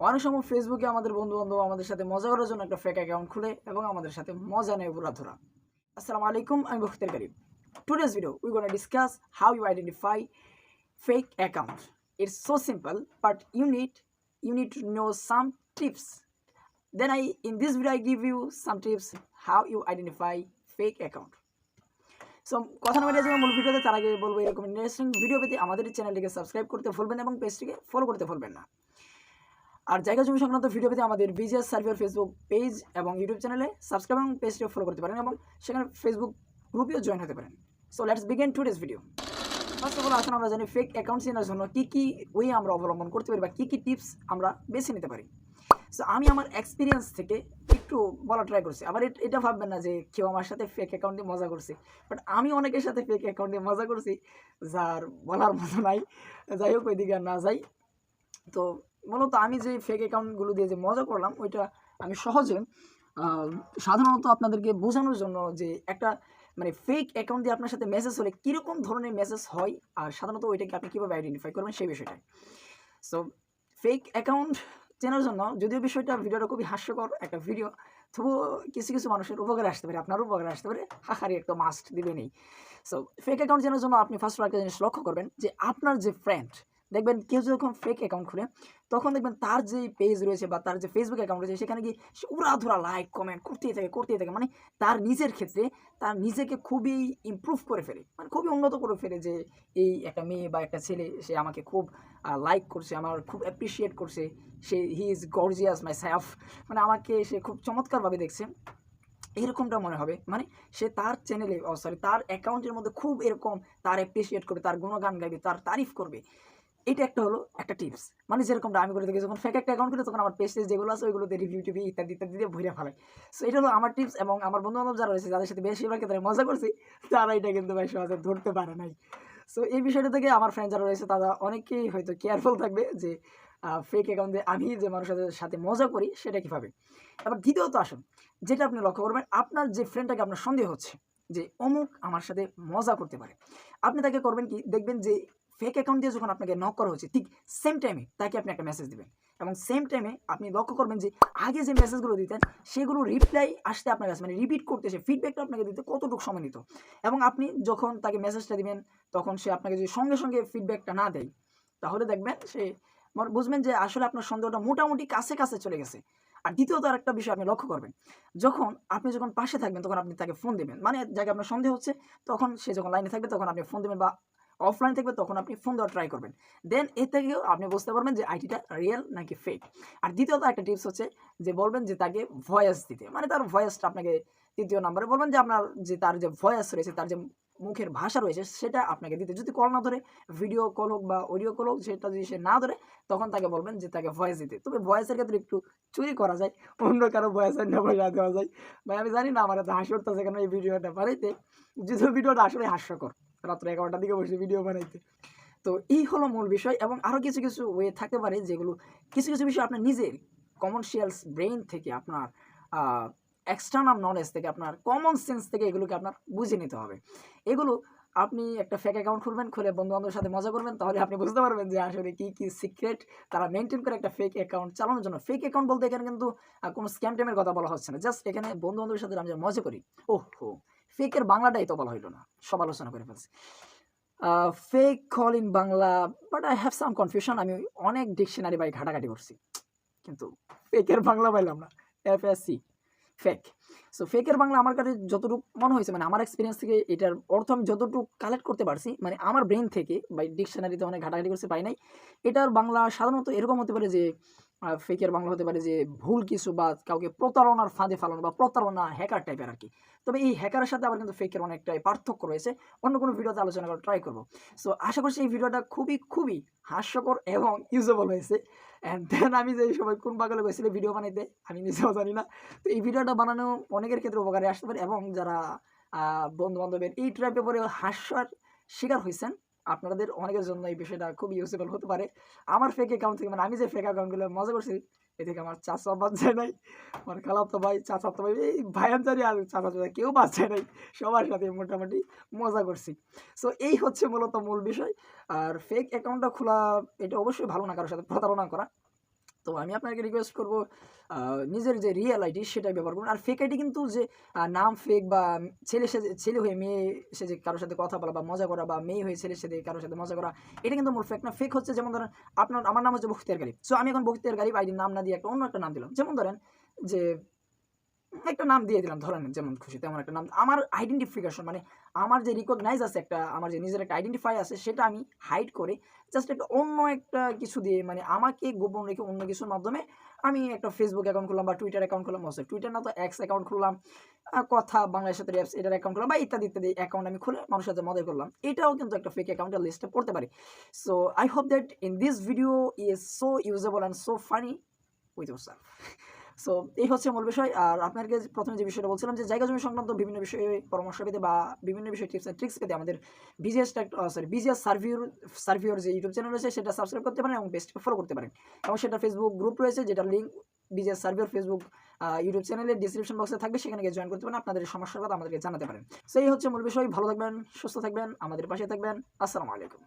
অনেক সময় ফেসবুকে আমাদের বন্ধু-বান্ধব আমাদের সাথে মজা করার জন্য একটা ফেক অ্যাকাউন্ট খুলে এবং আমাদের সাথে মজা নেয় পুরাধুরা। Assalamu Alaikum, I'm Bokther Galib. Today's video, we're gonna discuss how you identify fake account. It's so simple, but you need to know some tips. Then in this video I give you some tips how you identify fake account. So কথা না বলে মূল ভিডিওতে তার আগে বলবো এরকম interesting video পেতে আমাদের চ্যানেলটিকে সাবস্ক্রাইব করতে ভুলবেন এবং পেজটিকে ফলো করতে ভুলবেন না। আর জায়গা জমি সংক্রান্ত ভিডিও পেতে আমাদের বিজিএস সার্ভার ফেসবুক পেজ এবং ইউটিউব চ্যানেলে সাবস্ক্রাইব এবং পেজটিকে ফলো করতে পারেন এবং সেখানে ফেসবুক গ্রুপেও জয়েন হতে পারেন। So let's begin today's video. First of all আসুন আমরা জানি ফেক অ্যাকাউন্ট চেনার জন্য কী ওয়ে আমরা অবলম্বন করতে পারি বা কী টিপস আমরা বেছে নিতে পারি। সো আমি আমার এক্সপিরিয়েন্স থেকে একটু বলা ট্রাই করছি। আবার এটা ভাববেন না যে কেউ আমার সাথে ফেক অ্যাকাউন্ট দিয়ে মজা করছে, বাট আমি অনেকের সাথে ফেক অ্যাকাউন্ট দিয়ে মজা করছি যার বলার মতো নাই। যাই হোক ওইদিকে আর না যাই। তো মূলত আমি যে ফেক অ্যাকাউন্টগুলো দিয়ে যে মজা করলাম ওইটা আমি সহজে সাধারণত আপনাদেরকে বোঝানোর জন্য যে একটা মানে ফেক অ্যাকাউন্ট দিয়ে আপনার সাথে মেসেজ হলে কীরকম ধরনের মেসেজ হয় আর সাধারণত ওইটাকে আপনি কীভাবে আইডেন্টিফাই করবেন সেই বিষয়টাই। সো ফেক অ্যাকাউন্ট চেনার জন্য যদিও ভিডিওটা খুবই হাস্যকর একটা ভিডিও, তবুও কিছু মানুষের উপকারে আসতে পারে, আপনারও উপকারে আসতে পারে, হাহারি একটা মাস্ট দিবে নেই। সো ফেক অ্যাকাউন্ট চেনার জন্য আপনি ফার্স্ট একটা জিনিস লক্ষ্য করবেন যে আপনার যে ফ্রেন্ড, দেখবেন কেউ যখন ফেক অ্যাকাউন্ট খুলে তখন দেখবেন তার যে পেজ রয়েছে বা তার যে ফেসবুক অ্যাকাউন্ট রয়েছে সেখানে গিয়ে সে উড়াধুরা লাইক কমেন্ট করতেই থাকে, মানে তার নিজের ক্ষেত্রে তার নিজেকে খুবই ইমপ্রুভ করে ফেলে, মানে খুবই উন্নত করে ফেলে যে এই একটা মেয়ে বা একটা ছেলে সে আমাকে খুব লাইক করছে, আমার খুব অ্যাপ্রিসিয়েট করছে, he is gorgeous my self, মানে আমাকে সে খুব চমৎকারভাবে দেখছে, এরকমটা মনে হবে। মানে সে তার চ্যানেলে তার অ্যাকাউন্টের মধ্যে খুব এরকম তার অ্যাপ্রিসিয়েট করবে, তার গুণগান গাইবে, তার তারিফ করবে। এটা একটা টিপস, মানে যেরকমটা আমি করে থাকি যখন ফেক একটা অ্যাকাউন্ট খুলি তখন আমার পেজ যেগুলো আছে ওইগুলোতে রিভিউ টিভি ইত্যাদি দিয়ে ভরে ফেলাই। সো এটা হলো আমার টিপস এবং আমার বন্ধু-বান্ধব যারা রয়েছে যাদের সাথে বেশিরভাগ ক্ষেত্রে মজা করছি তারা এটা কিন্তু ভাই সহজে ধরতে পারে নাই। সো এই বিষয়টা থেকে আমার ফ্রেন্ড যারা রয়েছে তারা অনেকেই হয়তো কেয়ারফুল থাকবে যে ফেক অ্যাকাউন্ট দিয়ে আমি যে মানুষের সাথে মজা করি সেটা কীভাবে। এবার দ্বিতীয়ত আসুন, যেটা আপনি লক্ষ্য করবেন আপনার যে ফ্রেন্ডটাকে আপনার সন্দেহ হচ্ছে যে অমুক আমার সাথে মজা করতে পারে, আপনি তাকে করবেন কি, দেখবেন যে ফেক অ্যাকাউন্ট দিয়ে যখন আপনাকে নক করা হচ্ছে ঠিক সেম টাইমে তাকে আপনি একটা মেসেজ দেবেন এবং সেম টাইমে আপনি লক্ষ্য করবেন যে আগে যে মেসেজগুলো দিতেন সেগুলো রিপ্লাই আসতে আপনার কাছে মানে রিপিট করতে সে ফিডব্যাকটা আপনাকে দিতে কতটুকু সময় নিত, এবং আপনি যখন তাকে মেসেজটা দিবেন তখন সে আপনাকে যদি সঙ্গে সঙ্গে ফিডব্যাকটা না দেয় তাহলে দেখবেন সে বুঝবেন যে আসলে আপনার সন্দেহটা মোটামুটি কাছে চলে গেছে। আর দ্বিতীয়ত আরেকটা বিষয় আপনি লক্ষ্য করবেন, যখন পাশে থাকবেন তখন আপনি তাকে ফোন দেবেন, মানে যাকে আপনার সন্দেহ হচ্ছে তখন সে যখন লাইনে থাকবে তখন আপনি ফোন দেবেন বা অফলাইন থাকবে তখন আপনি ফোন দেওয়ার ট্রাই করবেন। দেন এ থেকেও আপনি বুঝতে পারবেন যে আইডিটা রিয়েল নাকি ফেক। আর দ্বিতীয়ত একটা টিপস হচ্ছে যে বলবেন যে তাকে ভয়েস দিতে, মানে তার ভয়েসটা আপনাকে তৃতীয় নম্বরে বলবেন যে আপনার যে তার যে ভয়েস রয়েছে, তার যে মুখের ভাষা রয়েছে সেটা আপনাকে দিতে। যদি কল না ধরে ভিডিও কল হোক বা অডিও কল হোক, সেটা যদি সে না ধরে তখন তাকে বলবেন যে তাকে ভয়েস দিতে। তবে ভয়েসের ক্ষেত্রে একটু চুরি করা যায়, অন্য কারো ভয়েসের নেমে দেওয়া যায়। ভাই আমি জানি না আমার এত হাসি উঠতেছে কেন এই ভিডিওটা বানাইতে, যদিও ভিডিওটা আসলে হাস্যকর, রাত্র 11টার দিকে বসে ভিডিও বানাইতে। তো এই হলো মূল বিষয় এবং আরও কিছু ওয়ে থাকতে পারে যেগুলো কিছু বিষয় আপনার নিজের কমার্শিয়ালস ব্রেইন থেকে, আপনার এক্সটার্নাল নলেজ থেকে, আপনার কমন সেন্স থেকে এগুলোকে আপনার বুঝে নিতে হবে। এগুলো আপনি একটা ফেক অ্যাকাউন্ট খুলবেন, খুলে বন্ধু-বান্ধবের সাথে মজা করবেন, তাহলে আপনি বুঝতে পারবেন যে আসলে কী সিক্রেট তারা মেনটেন করে একটা ফেক অ্যাকাউন্ট চালানোর জন্য। ফেক অ্যাকাউন্ট বলতে এখানে কিন্তু কোনো স্ক্যাম ট্যামের কথা বলা হচ্ছে না, জাস্ট এখানে বন্ধু-বান্ধবের সাথে আমরা মজা করি। ওহো, ফেকের বাংলাটাই তো বলা হইলো না, সব আলোচনা করে ফেলছি। Fake call in Bangla, but I have some confusion. আমি অনেক ডিকশনারি বাই ঘাটাঘাটি করছি কিন্তু ফেকের বাংলা পাইলাম না। FSC fake. সো ফেকের বাংলা আমার কাছে যতটুকু মনে হয়েছে, মানে আমার এক্সপিরিয়েন্স থেকে এটার অর্থ আমি যতটুকু কালেক্ট করতে পারছি, মানে আমার ব্রেন থেকে বা ডিকশনারিতে অনেক ঘাটাঘাটি করতে পাই নাই। এটার বাংলা সাধারণত এরকম হতে পারে যে ফেকের বাংলা হতে পারে যে ভুল কিছু বা কাউকে প্রতারণার ফাঁদে ফালানো বা প্রতারণা, হ্যাকার টাইপের আর কি। তবে এই হ্যাকারের সাথে আবার কিন্তু ফেকের অনেকটাই পার্থক্য রয়েছে, অন্য কোনো ভিডিওতে আলোচনা করার ট্রাই করবো। সো আশা করছি এই ভিডিওটা খুবই হাস্যকর এবং ইউজেবল হয়েছে। অ্যান্ড দেন আমি যে সময় কোন পাগলে গেছিল ভিডিও বানাইতে আমি নিজেও জানি না। তো এই ভিডিওটা বানানো অনেকের ক্ষেত্রে উপকারে আসতে পারে এবং যারা বন্ধু-বান্ধবের এই ট্র্যাপে পরে হাস্যর শিকার হয়েছেন আপনাদের অনেকের জন্য এই বিষয়টা খুব ইউজেবল হতে পারে। আমার ফেক অ্যাকাউন্ট থেকে, মানে আমি যে ফেক অ্যাকাউন্টগুলো মজা করছি এ থেকে আমার চাচা বাদ যায় নাই, আমার খালাতো ভাই, চাচাতো ভাই, এই ভাইয়ানচারি আর চাচা কেউ বাদ যায় নাই, সবার সাথে মোটামুটি মজা করছি। সো এই হচ্ছে মূলত মূল বিষয়। আর ফেক অ্যাকাউন্টটা খোলা এটা অবশ্যই ভালো না কারোর সাথে প্রতারণা করা। তো আমি আপনাকে রিকোয়েস্ট করব নিজের যে রিয়েল আইডি সেটাই ব্যবহার করুন। আর ফেক আইডি কিন্তু যে নাম ফেক বা ছেলে হয়ে মেয়ে সেজে কারোর সাথে কথা বলা বা মজা করা, বা মেয়ে হয়ে ছেলের সাথে কারোর সাথে মজা করা, এটা কিন্তু মূল ফেক না। ফেক হচ্ছে যেমন ধরেন আমার নাম হচ্ছে বখতিয়ার গালিব। সো আমি এখন বখতিয়ার গালিব আইডির নাম না দিয়ে অন্য একটা নাম দিলাম। যেমন ধরেন যে একটা নাম দিয়ে দিলাম, ধরেন যেমন খুশি তেমন একটা নাম। আমার আইডেন্টিফিকেশন মানে আমার যে রিকগনাইজ আছে, একটা আমার যে নিজের একটা আইডেন্টিফাই আছে, সেটা আমি হাইড করে জাস্ট একটা অন্য একটা কিছু দিয়ে, মানে আমাকে গোপন রেখে অন্য কিছুর মাধ্যমে আমি একটা ফেসবুক অ্যাকাউন্ট খুললাম বা টুইটার অ্যাকাউন্ট খুললাম, টুইটার না তো এক্স অ্যাকাউন্ট খুললাম, কথা বাংলাদেশ সাথে অ্যাপস এটার অ্যাকাউন্ট খুললাম, বা ইত্যাদি ইত্যাদি অ্যাকাউন্ট আমি খুলে মানুষের সাথে মজা করলাম। এটাও কিন্তু একটা ফেক অ্যাকাউন্টের লিস্টে পড়তে পারে। So I hope that in this video is so usable and so funny with yourself. So এই হচ্ছে মূল বিষয়। আর আপনাকে প্রথমে যে বিষয়টা বলছিলাম যে জায়গা জমি সংক্রান্ত বিভিন্ন বিষয়ে পরামর্শ পেতে বা বিভিন্ন বিষয়ে টিপস অ্যান্ড ট্রিক্স পেতে আমাদের বিজিএস সার্ভিওর যে ইউটিউব চ্যানেল রয়েছে সেটা সাবস্ক্রাইব করতে পারেন এবং বেস্টকে ফলো করতে পারেন। এবং সেটা ফেসবুক গ্রুপ রয়েছে, যেটা লিঙ্ক বিজিএস সার্ভিওর ফেসবুক ইউটিউব চ্যানেলের ডিসক্রিপশন বক্সে থাকবে, সেখানে গিয়ে জয়েন করতে পারেন। আপনাদের সমস্যার কথা আমাদেরকে জানাতে পারেন। সো এই হচ্ছে মূল বিষয়। ভালো থাকবেন, সুস্থ থাকবেন, আমাদের পাশে থাকবেন। আসসালামু আলাইকুম।